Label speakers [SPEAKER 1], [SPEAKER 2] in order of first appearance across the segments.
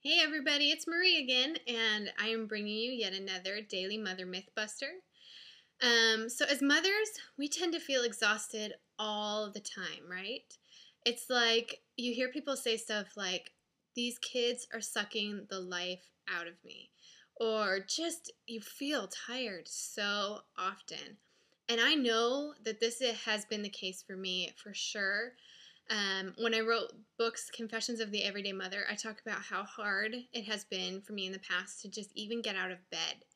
[SPEAKER 1] Hey everybody, it's Marie again, and I am bringing you yet another Daily Mother Mythbuster. So as mothers, we tend to feel exhausted all the time, right? It's like you hear people say stuff like, these kids are sucking the life out of me, or just you feel tired so often. And I know that this has been the case for me for sure. When I wrote books, Confessions of the Everyday Mother, I talk about how hard it has been for me in the past to just even get out of bed.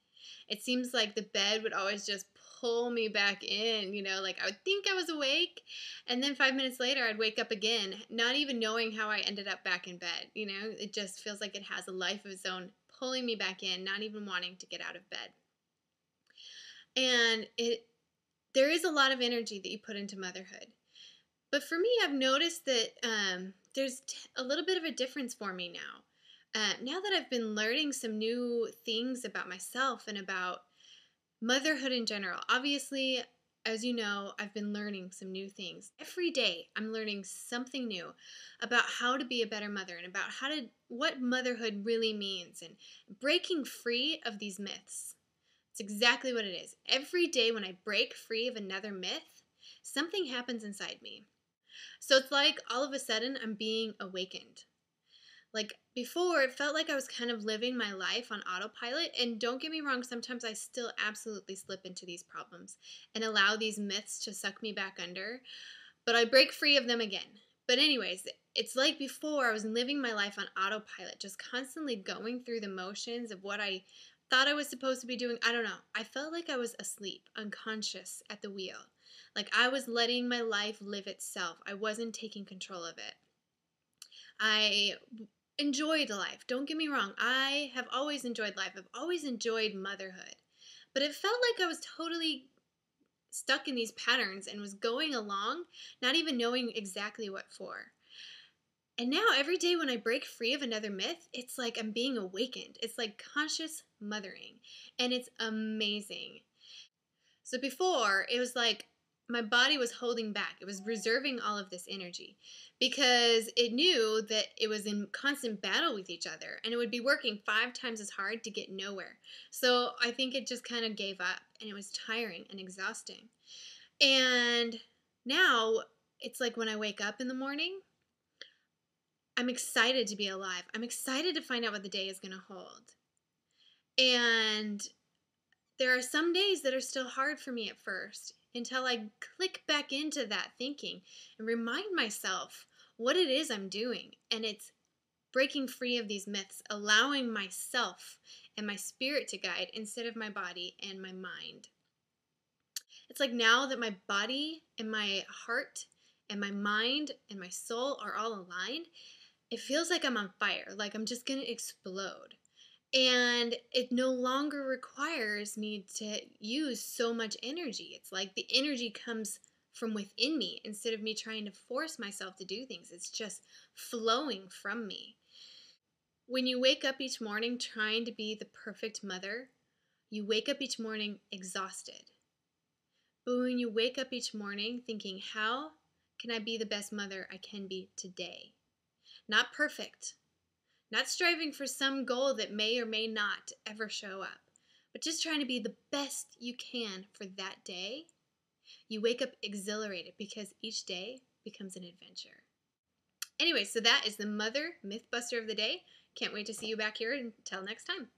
[SPEAKER 1] It seems like the bed would always just pull me back in, like I would think I was awake, and then 5 minutes later I'd wake up again, not even knowing how I ended up back in bed. It just feels like it has a life of its own, pulling me back in, not even wanting to get out of bed. And there is a lot of energy that you put into motherhood. But for me, I've noticed that there's a little bit of a difference for me now. Now that I've been learning some new things about myself and about motherhood in general. Obviously, as you know, I've been learning some new things. Every day, I'm learning something new about how to be a better mother and about what motherhood really means and breaking free of these myths. It's exactly what it is. Every day when I break free of another myth, something happens inside me. So it's like all of a sudden I'm being awakened. Like before, it felt like I was kind of living my life on autopilot. And don't get me wrong, sometimes I still absolutely slip into these problems and allow these myths to suck me back under. But I break free of them again. But, anyways, it's like before I was living my life on autopilot, just constantly going through the motions of what I thought I was supposed to be doing. I don't know. I felt like I was asleep, unconscious at the wheel. Like I was letting my life live itself. I wasn't taking control of it. I enjoyed life. Don't get me wrong. I have always enjoyed life. I've always enjoyed motherhood. But it felt like I was totally stuck in these patterns and was going along, not even knowing exactly what for. And now every day when I break free of another myth, it's like I'm being awakened. It's like conscious mothering. And it's amazing. So before, it was like my body was holding back. It was reserving all of this energy because it knew that it was in constant battle with each other and it would be working 5 times as hard to get nowhere. So I think it just kind of gave up and it was tiring and exhausting. And now it's like when I wake up in the morning, I'm excited to be alive. I'm excited to find out what the day is going to hold. And there are some days that are still hard for me at first until I click back into that thinking and remind myself what it is I'm doing. And it's breaking free of these myths, allowing myself and my spirit to guide instead of my body and my mind. It's like now that my body and my heart and my mind and my soul are all aligned, it feels like I'm on fire, like I'm just going to explode. And it no longer requires me to use so much energy. It's like the energy comes from within me instead of me trying to force myself to do things. It's just flowing from me. When you wake up each morning trying to be the perfect mother, you wake up each morning exhausted. But when you wake up each morning thinking, how can I be the best mother I can be today? Not perfect, not striving for some goal that may or may not ever show up, but just trying to be the best you can for that day. You wake up exhilarated because each day becomes an adventure. Anyway, so that is the Mother Mythbuster of the day. Can't wait to see you back here. Until next time.